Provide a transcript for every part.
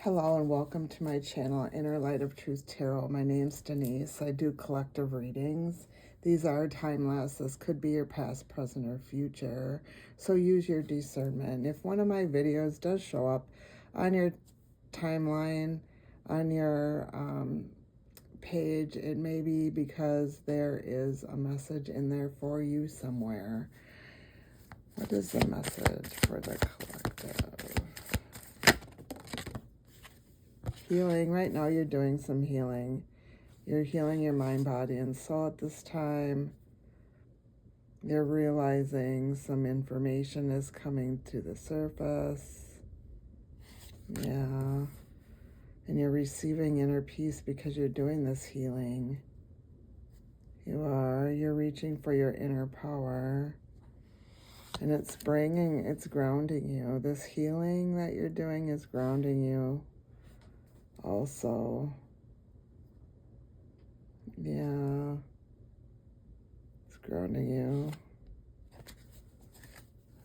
Hello and welcome to my channel, Inner Light of Truth Tarot. My name's Denise. I do collective readings. These are timeless. This could be your past, present, or future. So use your discernment. If one of my videos does show up on your timeline, on your page, it may be because there is a message in there for you somewhere. What is the message for the collective? Healing. Right now you're doing some healing. You're healing your mind, body, and soul at this time. You're realizing some information is coming to the surface. Yeah. And you're receiving inner peace because you're doing this healing. You are. You're reaching for your inner power. And it's grounding you. This healing that you're doing is grounding you also. Yeah. It's grounding you.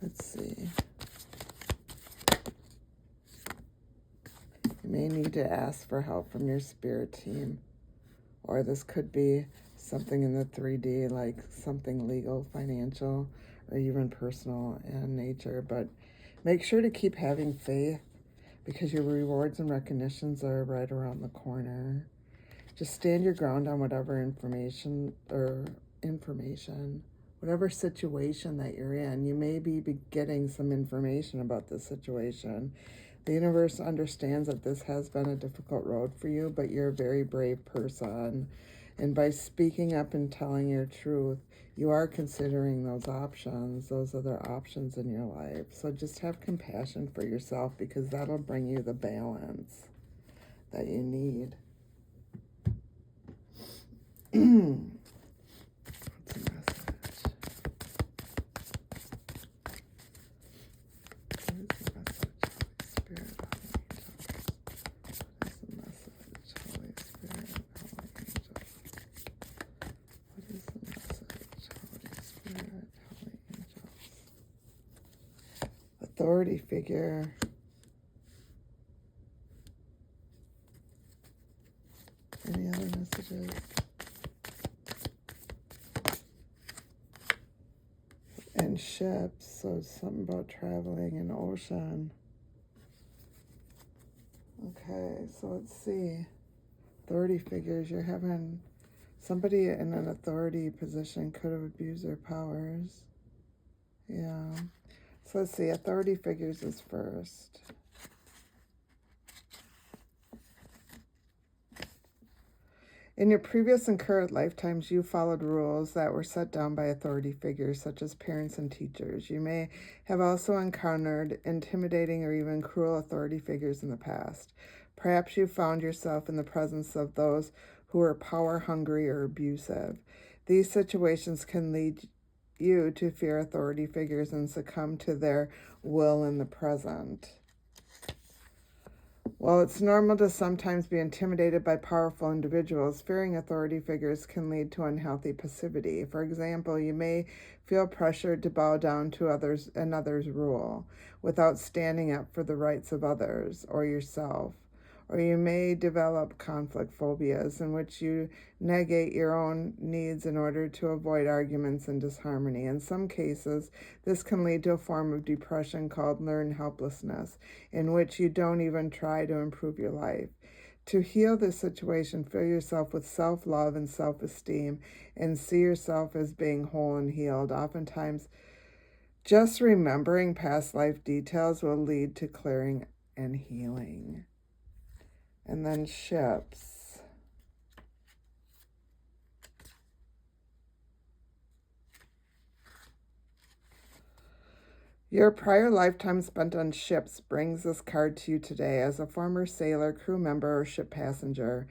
Let's see. You may need to ask for help from your spirit team. Or this could be something in the 3D, like something legal, financial, or even personal in nature. But make sure to keep having faith because your rewards and recognitions are right around the corner. Just stand your ground on whatever whatever situation that you're in. You may be getting some information about this situation. The universe understands that this has been a difficult road for you, but you're a very brave person. And by speaking up and telling your truth, you are considering those other options in your life. So just have compassion for yourself because that'll bring you the balance that you need. What's the message? What is the message, Holy Spirit, Holy Angels? Authority figure. Any other messages? And ships, so something about traveling in ocean. Okay, so let's see. Authority figures, you're having somebody in an authority position could have abused their powers. Yeah. So let's see, authority figures is first. In your previous and current lifetimes, you followed rules that were set down by authority figures such as parents and teachers. You may have also encountered intimidating or even cruel authority figures in the past. Perhaps you found yourself in the presence of those who are power hungry or abusive. These situations can lead you to fear authority figures and succumb to their will in the present. While it's normal to sometimes be intimidated by powerful individuals, fearing authority figures can lead to unhealthy passivity. For example, you may feel pressured to bow down to others' rule without standing up for the rights of others or yourself. Or you may develop conflict phobias in which you negate your own needs in order to avoid arguments and disharmony. In some cases, this can lead to a form of depression called learned helplessness, in which you don't even try to improve your life. To heal this situation, fill yourself with self-love and self-esteem and see yourself as being whole and healed. Oftentimes, just remembering past life details will lead to clearing and healing. And then ships. Your prior lifetime spent on ships brings this card to you today. As a former sailor, crew member, or ship passenger,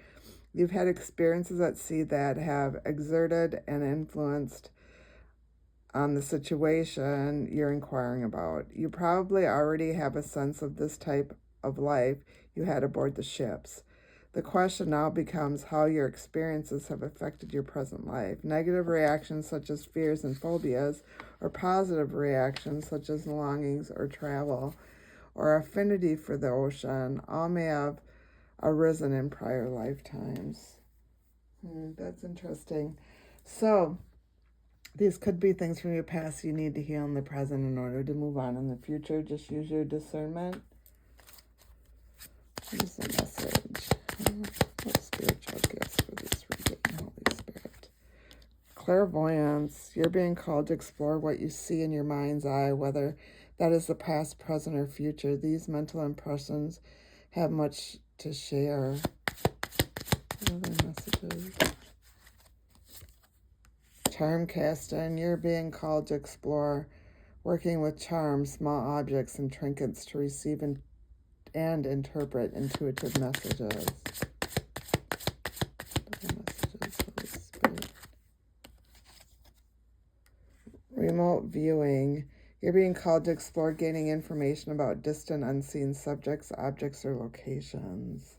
you've had experiences at sea that have exerted and influenced on the situation you're inquiring about. You probably already have a sense of this type of life you had aboard the ships. The question now becomes how your experiences have affected your present life. Negative reactions such as fears and phobias, or positive reactions such as longings or travel, or affinity for the ocean all may have arisen in prior lifetimes. That's interesting. So, these could be things from your past you need to heal in the present in order to move on in the future. Just use your discernment. What is the message? What spiritual gifts for this reading, Holy Spirit? Clairvoyance. You're being called to explore what you see in your mind's eye, whether that is the past, present, or future. These mental impressions have much to share. What other messages? Charm casting. You're being called to explore working with charms, small objects, and trinkets to receive and interpret intuitive messages. Remote viewing. You're being called to explore gaining information about distant, unseen subjects, objects, or locations.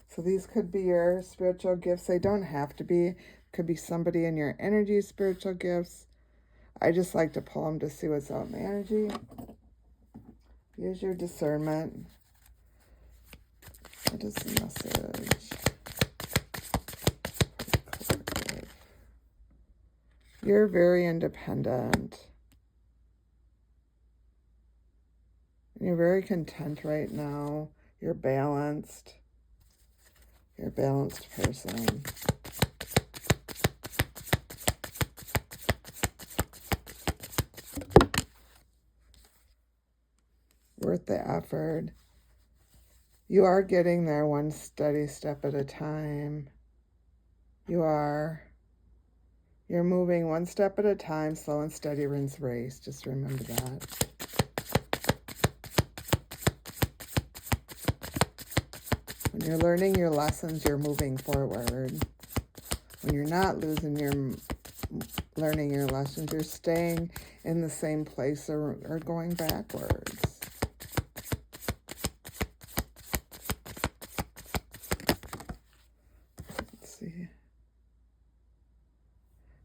So these could be your spiritual gifts. They don't have to be. Could be somebody in your energy spiritual gifts. I just like to pull them to see what's out in the energy. Use your discernment. What is the message? You're very independent. You're very content right now. You're balanced. You're a balanced person. Worth the effort. You are getting there one steady step at a time. You are. You're moving one step at a time, slow and steady wins race. Just remember that. When you're learning your lessons, you're moving forward. When you're not learning your lessons, you're staying in the same place or going backwards. Let's see.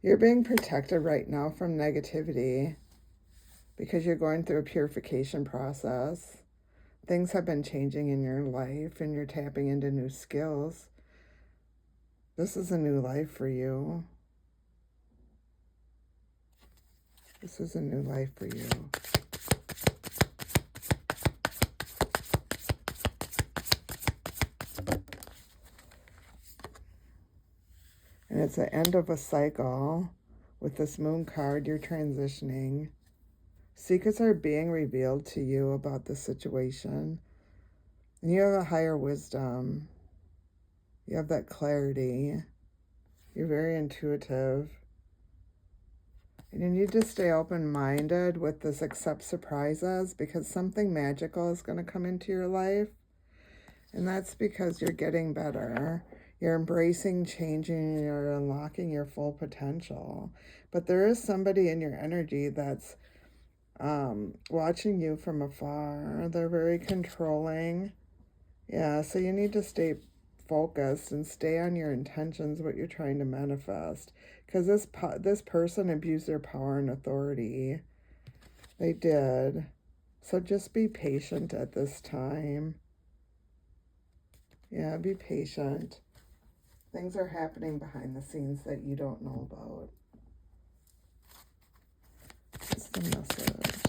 You're being protected right now from negativity because you're going through a purification process. Things have been changing in your life and you're tapping into new skills. This is a new life for you. This is a new life for you. And it's the end of a cycle. With this moon card, you're transitioning. Secrets are being revealed to you about the situation. And you have a higher wisdom. You have that clarity. You're very intuitive. And you need to stay open-minded with this, accept surprises, because something magical is going to come into your life. And that's because you're getting better. You're embracing changing, you're unlocking your full potential. But there is somebody in your energy that's watching you from afar. They're very controlling. Yeah, so you need to stay focused and stay on your intentions, what you're trying to manifest. Because this person abused their power and authority. They did. So just be patient at this time. Yeah, be patient. Things are happening behind the scenes that you don't know about. What's the message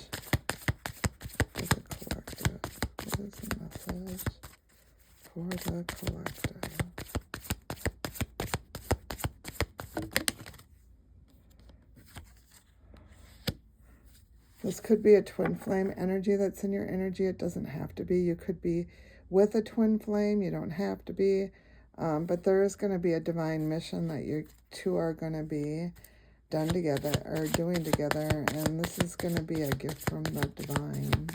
for the collective? What is the message for the collective? This could be a twin flame energy that's in your energy. It doesn't have to be. You could be with a twin flame. You don't have to be. But there is going to be a divine mission that you two are going to be done together or doing together. And this is going to be a gift from the divine.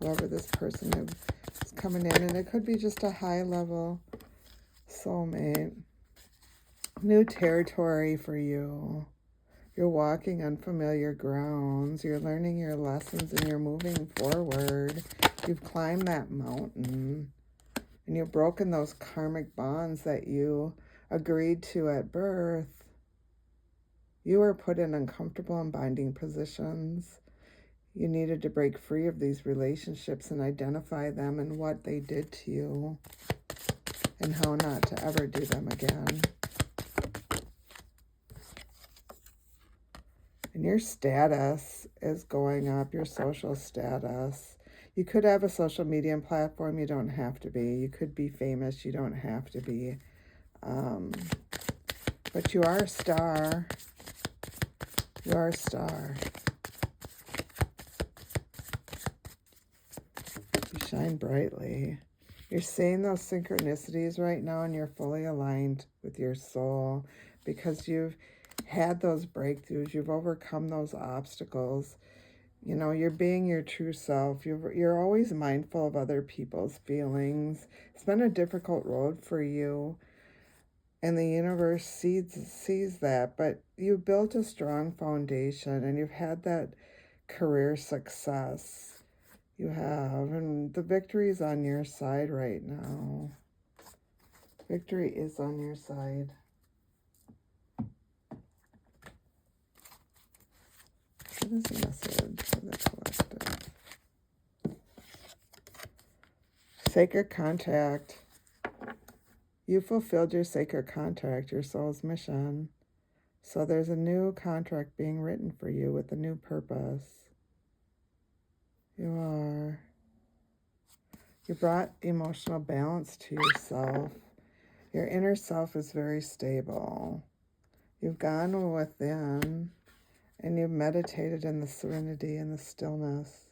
Whoever this person is coming in. And it could be just a high level soulmate. New territory for you. You're walking unfamiliar grounds. You're learning your lessons and you're moving forward. You've climbed that mountain. And you've broken those karmic bonds that you agreed to at birth. You were put in uncomfortable and binding positions. You needed to break free of these relationships and identify them and what they did to you and how not to ever do them again. And your status is going up, your social status. You could have a social media platform, you don't have to be. You could be famous, you don't have to be. But you are a star. You are a star. You shine brightly. You're seeing those synchronicities right now, and you're fully aligned with your soul because you've had those breakthroughs. You've overcome those obstacles. You know, you're being your true self. You're always mindful of other people's feelings. It's been a difficult road for you, and the universe sees that, but you built a strong foundation, and you've had that career success. You have, and the victory is on your side right now. Victory is on your side. What is the message for the collective? Sacred contact. You fulfilled your sacred contract, your soul's mission. So there's a new contract being written for you with a new purpose. You brought emotional balance to yourself. Your inner self is very stable. You've gone within and you've meditated in the serenity and the stillness.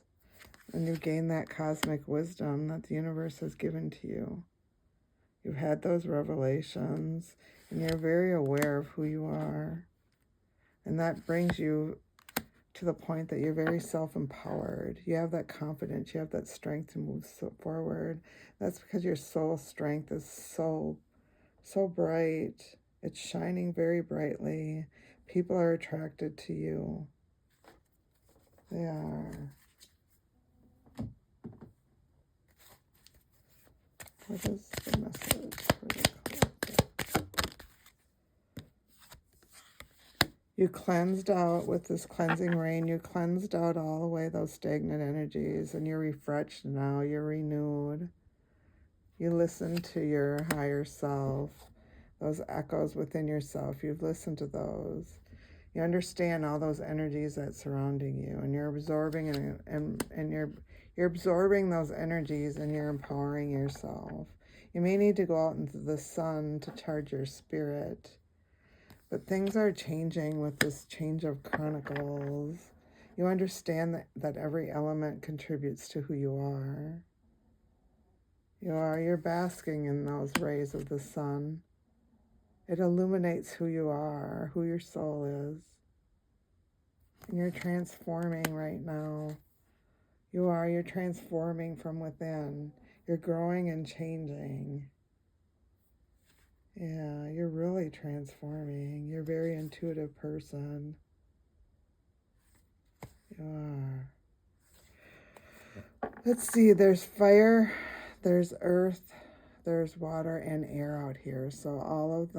And you've gained that cosmic wisdom that the universe has given to you. You've had those revelations and you're very aware of who you are. And that brings you to the point that you're very self-empowered. You have that confidence. You have that strength to move forward. That's because your soul strength is so bright. It's shining very brightly. People are attracted to you. They are. What is the message for the collective? You cleansed out with this cleansing rain. You cleansed out all away those stagnant energies, and you're refreshed now. You're renewed. You listen to your higher self, those echoes within yourself. You've listened to those. You understand all those energies that's surrounding you, and you're absorbing and you're absorbing those energies, and you're empowering yourself. You may need to go out into the sun to charge your spirit, but things are changing with this change of chronicles. You understand that every element contributes to who you are. You're basking in those rays of the sun. It illuminates who you are, who your soul is. And you're transforming right now. You're transforming from within. You're growing and changing. Yeah, you're really transforming. You're a very intuitive person. You are. Let's see, there's fire, there's earth, there's water and air out here. So all of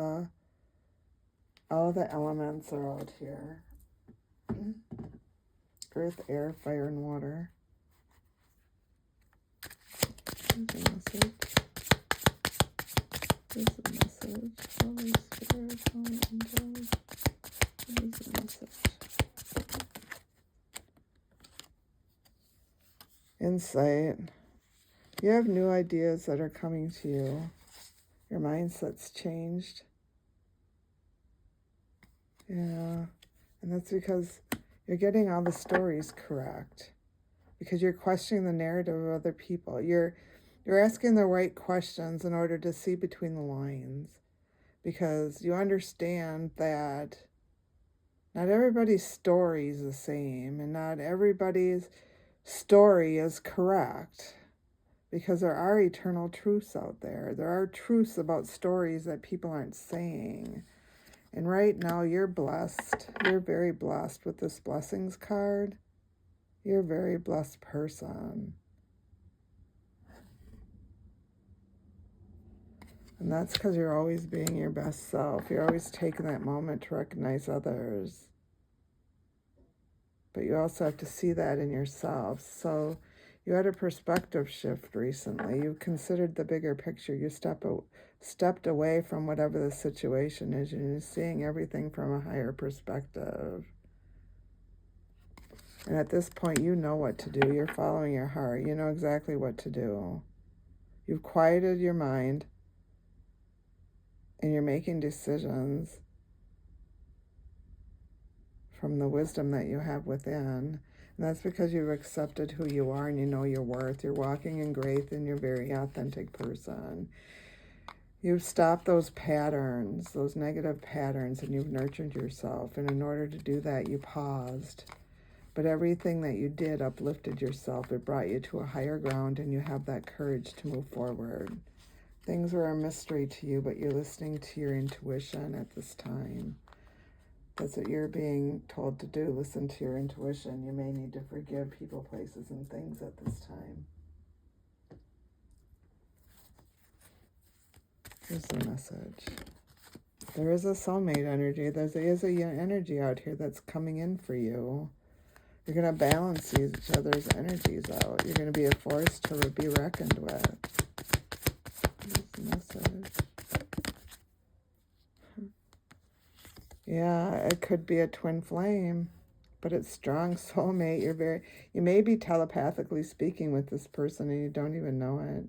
the elements are out here. Earth, air, fire, and water. There's a message. There's a message. Holy Spirit, Holy Angels. What is the message? Insight. You have new ideas that are coming to you. Your mindset's changed. Yeah. And that's because you're getting all the stories correct. Because you're questioning the narrative of other people. You're asking the right questions in order to see between the lines. Because you understand that not everybody's story is the same, and not everybody's story is correct. Because there are eternal truths out there. There are truths about stories that people aren't saying. And right now you're blessed. You're very blessed with this blessings card. You're a very blessed person. And that's because you're always being your best self. You're always taking that moment to recognize others. But you also have to see that in yourself. So you had a perspective shift recently. You considered the bigger picture. You stepped away from whatever the situation is, and you're seeing everything from a higher perspective. And at this point, you know what to do. You're following your heart. You know exactly what to do. You've quieted your mind, and you're making decisions from the wisdom that you have within. And that's because you've accepted who you are and you know your worth. You're walking in grace and you're a very authentic person. You've stopped those patterns, those negative patterns, and you've nurtured yourself. And in order to do that, you paused. But everything that you did uplifted yourself. It brought you to a higher ground, and you have that courage to move forward. Things were a mystery to you, but you're listening to your intuition at this time. That's what you're being told to do. Listen to your intuition. You may need to forgive people, places, and things at this time. Here's the message. There is a soulmate energy. There is a energy out here that's coming in for you. You're going to balance each other's energies out. You're going to be a force to be reckoned with. Here's the message. Yeah, it could be a twin flame, but it's strong soulmate. You may be telepathically speaking with this person and you don't even know it.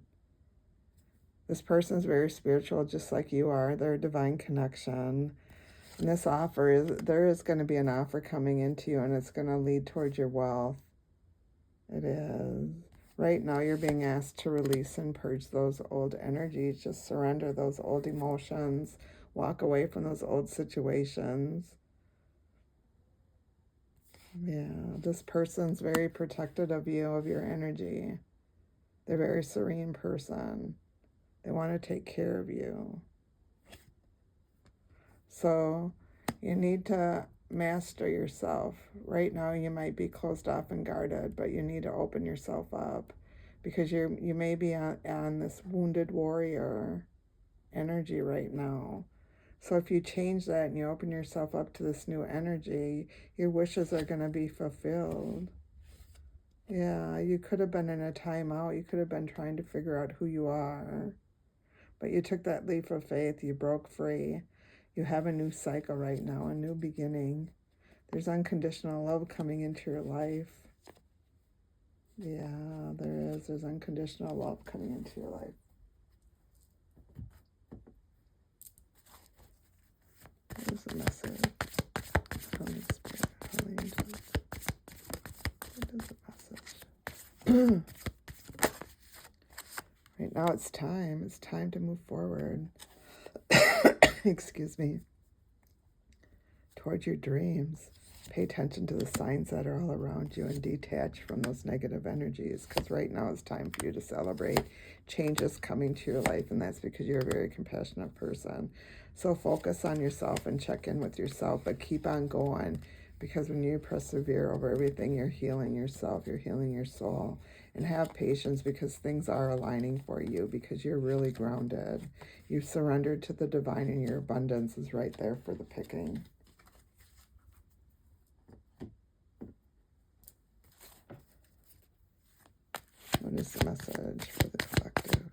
This person's very spiritual, just like you are. They're a divine connection. And this there is going to be an offer coming into you, and it's going to lead towards your wealth. It is. Right now, you're being asked to release and purge those old energies. Just surrender those old emotions. Walk away from those old situations. Yeah, this person's very protective of you, of your energy. They're a very serene person. They want to take care of you. So you need to master yourself. Right now you might be closed off and guarded, but you need to open yourself up because you may be on this wounded warrior energy right now. So if you change that and you open yourself up to this new energy, your wishes are going to be fulfilled. Yeah, you could have been in a timeout. You could have been trying to figure out who you are. But you took that leap of faith. You broke free. You have a new cycle right now, a new beginning. There's unconditional love coming into your life. Yeah, there is. There's unconditional love coming into your life. Here's a message from the Spirit. Holy angels. What is the message? Right now it's time. It's time to move forward. Excuse me. Towards your dreams. Pay attention to the signs that are all around you and detach from those negative energies, because right now it's time for you to celebrate changes coming to your life, and that's because you're a very compassionate person. So focus on yourself and check in with yourself, but keep on going, because when you persevere over everything, you're healing yourself, you're healing your soul. And have patience, because things are aligning for you, because you're really grounded. You've surrendered to the divine, and your abundance is right there for the picking. What is the message for the collective?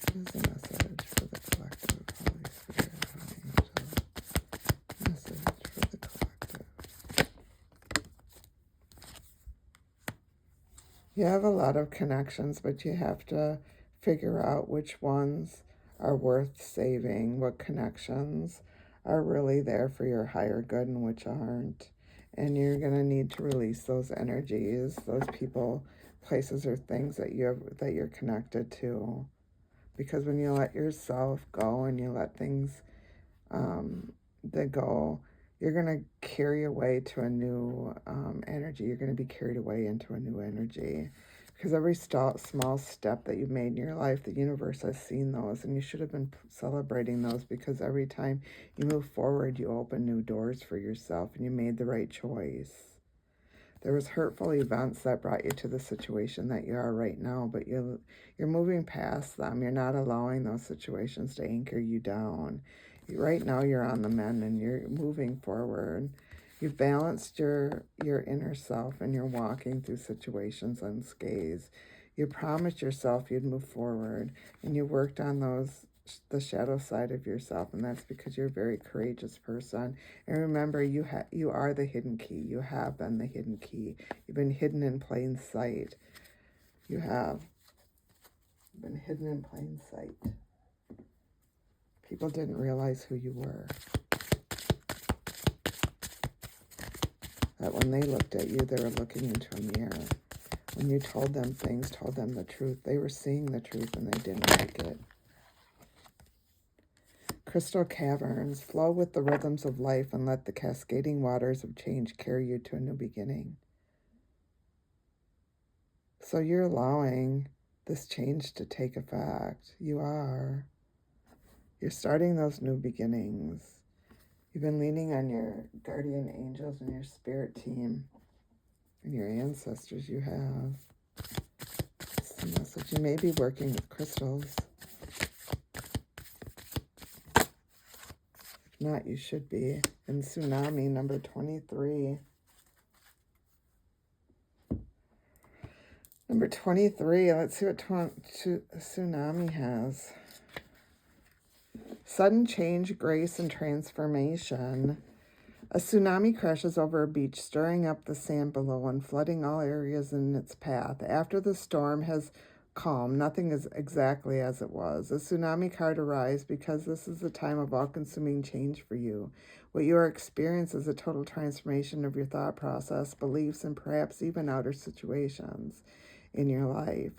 What is the message for the collective? Holy Spirit, Holy Angel. Message for the collective. You have a lot of connections, but you have to figure out which ones are worth saving, what connections are really there for your higher good and which aren't. And you're going to need to release those energies, those people, places, or things that you're connected to. Because when you let yourself go and you let things that go, you're going to carry away to a new energy. You're going to be carried away into a new energy. Because every small step that you've made in your life, the universe has seen those, and you should have been celebrating those, because every time you move forward, you open new doors for yourself, and you made the right choice. There was hurtful events that brought you to the situation that you are right now, but you're moving past them. You're not allowing those situations to anchor you down. Right now you're on the mend and you're moving forward. You've balanced your inner self, and you're walking through situations unscathed. You promised yourself you'd move forward, and you worked on the shadow side of yourself, and that's because you're a very courageous person. And remember, you are the hidden key. You have been the hidden key. You've been hidden in plain sight. You have been hidden in plain sight. People didn't realize who you were. That when they looked at you, they were looking into a mirror. When you told them things, told them the truth, they were seeing the truth and they didn't like it. Crystal caverns, flow with the rhythms of life and let the cascading waters of change carry you to a new beginning. So you're allowing this change to take effect. You are. You're starting those new beginnings. You've been leaning on your guardian angels and your spirit team and your ancestors. You have. It's the message. You may be working with crystals. If not, you should be. In Tsunami, number 23. Number 23, let's see what Tsunami has. Sudden change, grace, and transformation. A tsunami crashes over a beach, stirring up the sand below and flooding all areas in its path. After the storm has calmed, nothing is exactly as it was. A tsunami card arrives because this is a time of all-consuming change for you. What you are experiencing is a total transformation of your thought process, beliefs, and perhaps even outer situations in your life.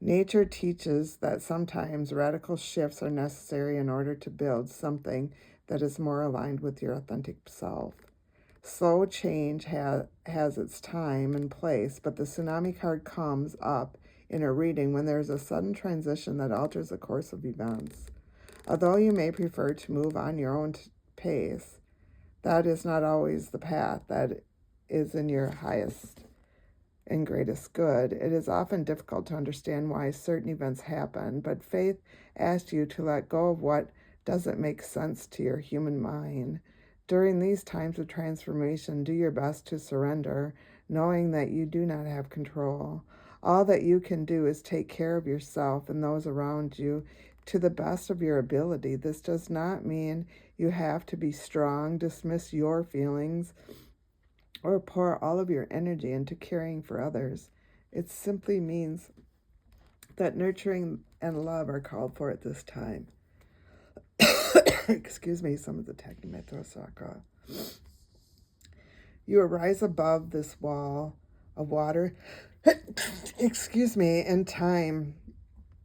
Nature teaches that sometimes radical shifts are necessary in order to build something that is more aligned with your authentic self. Slow change has its time and place, but the tsunami card comes up in a reading when there is a sudden transition that alters the course of events. Although you may prefer to move on your own pace, that is not always the path that is in your highest and greatest good. It is often difficult to understand why certain events happen, but faith asks you to let go of what doesn't make sense to your human mind. During these times of transformation, do your best to surrender, knowing that you do not have control. All that you can do is take care of yourself and those around you to the best of your ability. This does not mean you have to be strong, dismiss your feelings, or pour all of your energy into caring for others. It simply means that nurturing and love are called for at this time. Excuse me, someone's attacking my throat chakra. You arise above this wall of water, excuse me, in time.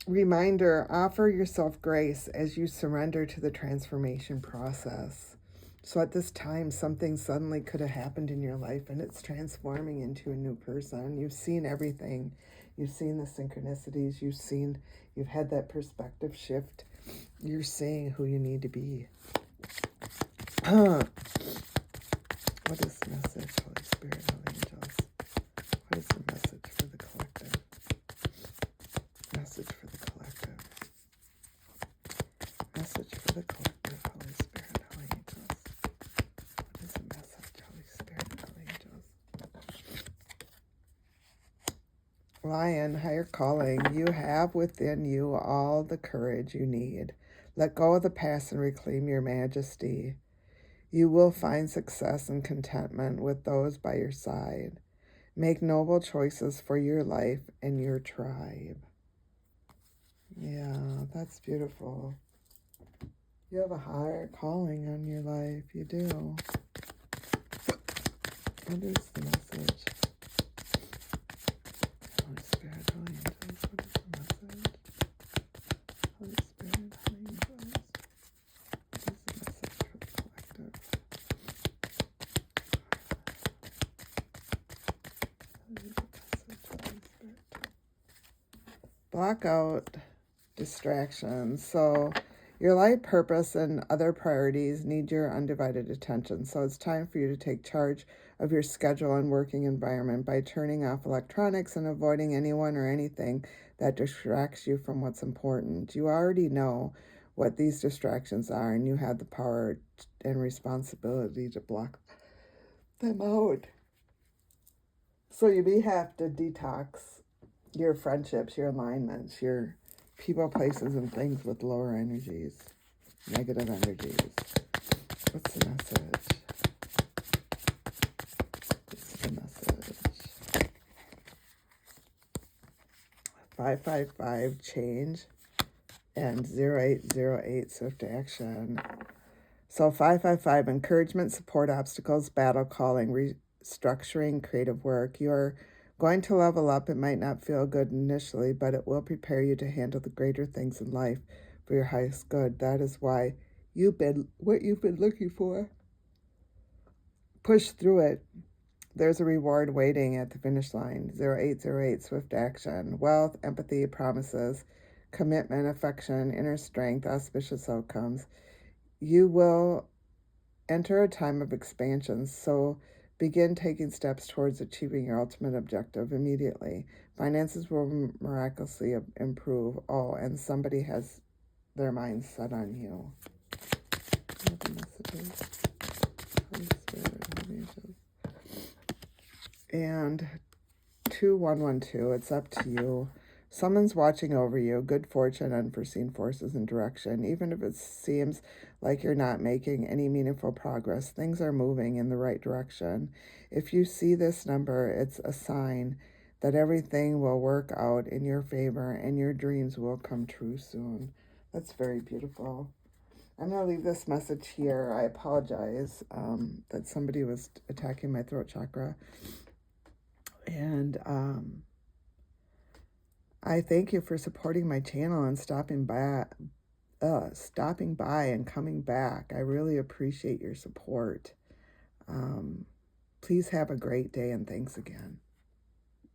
Reminder, offer yourself grace as you surrender to the transformation process. So at this time, something suddenly could have happened in your life and it's transforming into a new person. You've seen everything. You've seen the synchronicities. You've had that perspective shift. You're seeing who you need to be. What is the message, Holy Spirit, Holy Angels? What is the message for the collective? Message for the collective. Message for the collective, Holy Spirit, Holy Angels. What is the message, Holy Spirit, Holy Angels? Lion, higher calling. You have within you all the courage you need. Let go of the past and reclaim your majesty. You will find success and contentment with those by your side. Make noble choices for your life and your tribe. Yeah, that's beautiful. You have a higher calling on your life. You do. What is the message? Holy Spirit, Holy Angels, what is the message? Holy Spirit, Holy Angels, what is the message for the collective? What is the message, Holy Spirit? Block out distractions. So your life purpose and other priorities need your undivided attention. So it's time for you to take charge of your schedule and working environment by turning off electronics and avoiding anyone or anything that distracts you from what's important. You already know what these distractions are, and you have the power and responsibility to block them out. So you may have to detox your friendships, your alignments, your people, places, and things with lower energies, negative energies. What's the message? What's the message? 555 change and 0808 swift action. So 555 encouragement, support, obstacles, battle, calling, restructuring, creative work. You're going to level up. It might not feel good initially, but it will prepare you to handle the greater things in life for your highest good. That is why what you've been looking for. Push through it. There's a reward waiting at the finish line. 0808 swift action. Wealth, empathy, promises, commitment, affection, inner strength, auspicious outcomes. You will enter a time of expansion, so begin taking steps towards achieving your ultimate objective immediately. Finances will miraculously improve. Oh, and somebody has their mind set on you. What the messages? Holy Spirit, Holy Angels. And 2112, it's up to you. Someone's watching over you, good fortune, unforeseen forces, and direction. Even if it seems like you're not making any meaningful progress, things are moving in the right direction. If you see this number, it's a sign that everything will work out in your favor and your dreams will come true soon. That's very beautiful. I'm going to leave this message here. I apologize that somebody was attacking my throat chakra. And I thank you for supporting my channel and stopping by and coming back. I really appreciate your support. Please have a great day, and thanks again.